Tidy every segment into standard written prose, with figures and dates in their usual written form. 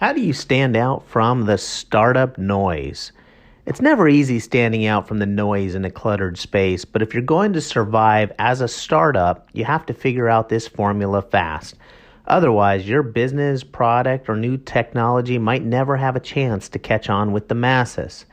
How do you stand out from the startup noise? It's never easy standing out from the noise in a cluttered space, but if you're going to survive as a startup, you have to figure out this formula fast. Otherwise, your business, product, or new technology might never have a chance to catch on with the masses.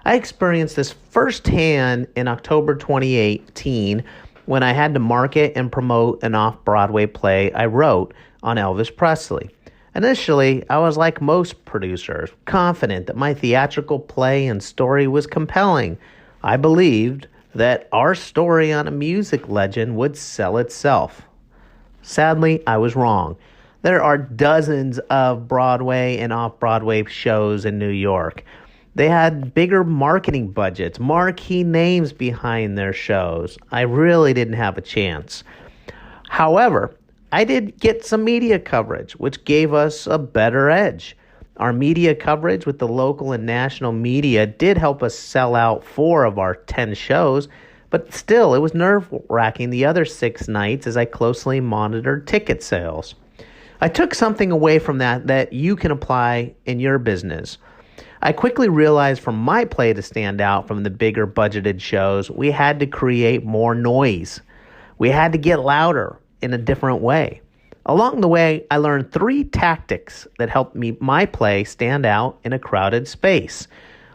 I experienced this firsthand in October 2018 when I had to market and promote an Off Broadway play I wrote on Elvis Presley. Initially, I was like most producers, confident that my theatrical play and story was compelling. I believed that our story on a music legend would sell itself. Sadly, I was wrong. There are dozens of Broadway and off-Broadway shows in New York. They had bigger marketing budgets, marquee names behind their shows. I really didn't have a chance. However, I did get some media coverage, which gave us a better edge. Our media coverage with the local and national media did help us sell out 4 of our 10 shows, but still, it was nerve-wracking the other 6 nights as I closely monitored ticket sales. I took something away from that you can apply in your business. I quickly realized from my play to stand out from the bigger budgeted shows, we had to create more noise. We had to get louder in a different way. Along the way, I learned 3 tactics that helped my play stand out in a crowded space.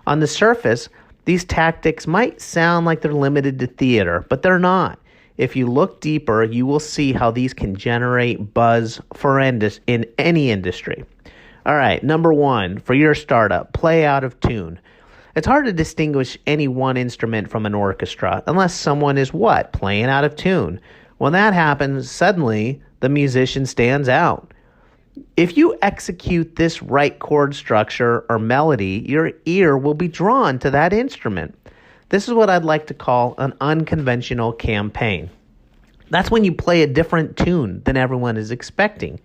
On the surface, these tactics might sound like they're limited to theater, but they're not. If you look deeper, you will see how these can generate buzz in any industry. All right, number 1, for your startup, play out of tune. It's hard to distinguish any one instrument from an orchestra unless someone is playing out of tune. When that happens, suddenly the musician stands out. If you execute this right chord structure or melody, your ear will be drawn to that instrument. This is what I'd like to call an unconventional campaign. That's when you play a different tune than everyone is expecting.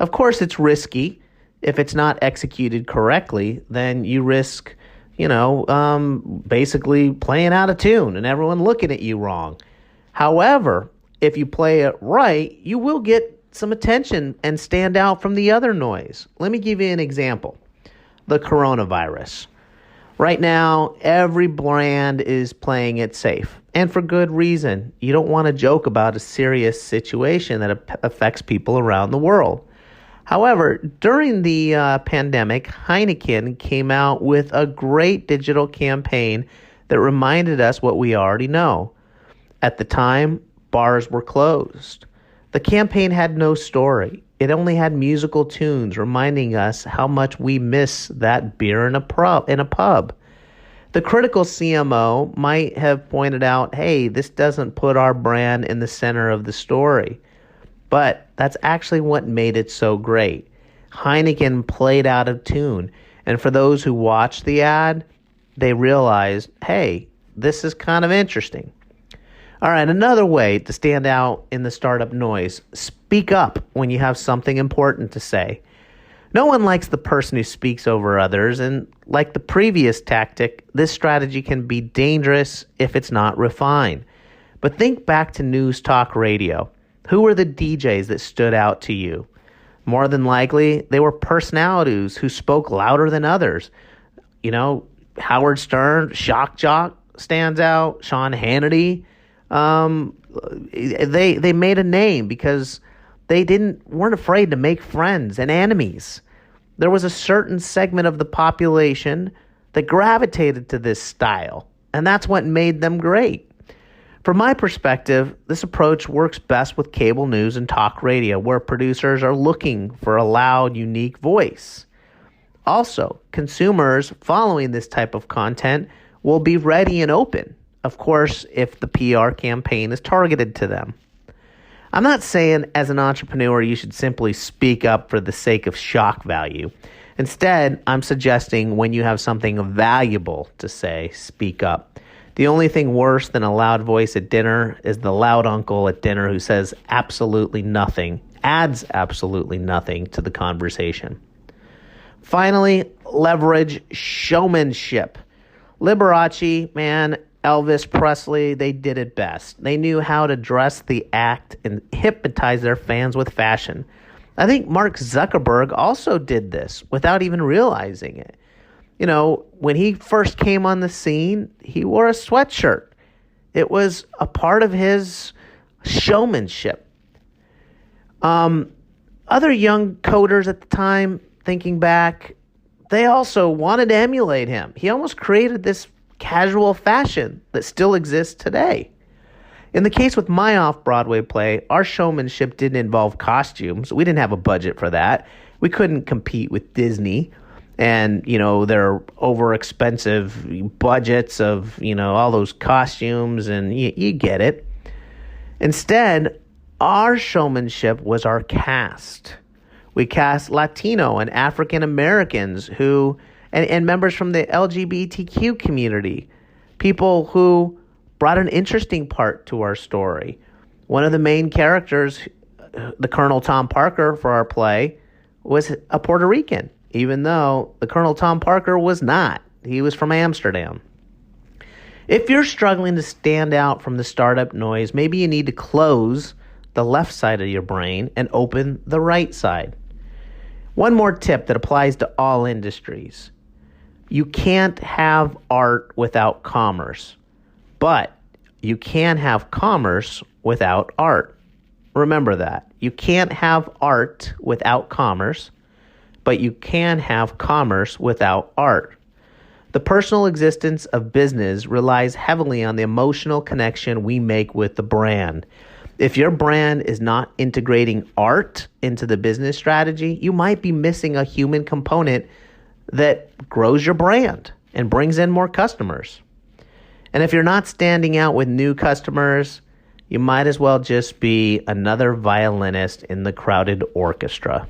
Of course, it's risky. If it's not executed correctly, then you risk, basically playing out of tune and everyone looking at you wrong. However, if you play it right, you will get some attention and stand out from the other noise. Let me give you an example. The coronavirus. Right now, every brand is playing it safe, and for good reason. You don't want to joke about a serious situation that affects people around the world. However, during the pandemic, Heineken came out with a great digital campaign that reminded us what we already know. At the time, bars were closed. The campaign had no story. It only had musical tunes reminding us how much we miss that beer in a pub. The critical CMO might have pointed out, hey, this doesn't put our brand in the center of the story. But that's actually what made it so great. Heineken played out of tune. And for those who watched the ad, they realized, hey, this is kind of interesting. All right, another way to stand out in the startup noise, speak up when you have something important to say. No one likes the person who speaks over others, and like the previous tactic, this strategy can be dangerous if it's not refined. But think back to news talk radio. Who were the DJs that stood out to you? More than likely, they were personalities who spoke louder than others. Howard Stern, Shock Jock stands out, Sean Hannity. They made a name because they weren't afraid to make friends and enemies. There was a certain segment of the population that gravitated to this style, and that's what made them great. From my perspective, this approach works best with cable news and talk radio, where producers are looking for a loud, unique voice. Also, consumers following this type of content will be ready and open. Of course, if the PR campaign is targeted to them. I'm not saying as an entrepreneur you should simply speak up for the sake of shock value. Instead, I'm suggesting when you have something valuable to say, speak up. The only thing worse than a loud voice at dinner is the loud uncle at dinner who says absolutely nothing, adds absolutely nothing to the conversation. Finally, leverage showmanship. Liberace, Elvis Presley, they did it best. They knew how to dress the act and hypnotize their fans with fashion. I think Mark Zuckerberg also did this without even realizing it. You know, when he first came on the scene, he wore a sweatshirt. It was a part of his showmanship. Other young coders at the time, thinking back, they also wanted to emulate him. He almost created this casual fashion that still exists today. In the case with my Off Broadway play, our showmanship didn't involve costumes. We didn't have a budget for that. We couldn't compete with Disney and, their over-expensive budgets of, all those costumes, and you get it. Instead, our showmanship was our cast. We cast Latino and African Americans and members from the LGBTQ community, people who brought an interesting part to our story. One of the main characters, the Colonel Tom Parker for our play, was a Puerto Rican, even though the Colonel Tom Parker was not. He was from Amsterdam. If you're struggling to stand out from the startup noise, maybe you need to close the left side of your brain and open the right side. One more tip that applies to all industries. You can't have art without commerce, but you can have commerce without art. Remember that. You can't have art without commerce, but you can have commerce without art. The personal existence of business relies heavily on the emotional connection we make with the brand. If your brand is not integrating art into the business strategy, you might be missing a human component that grows your brand and brings in more customers. And if you're not standing out with new customers, you might as well just be another violinist in the crowded orchestra.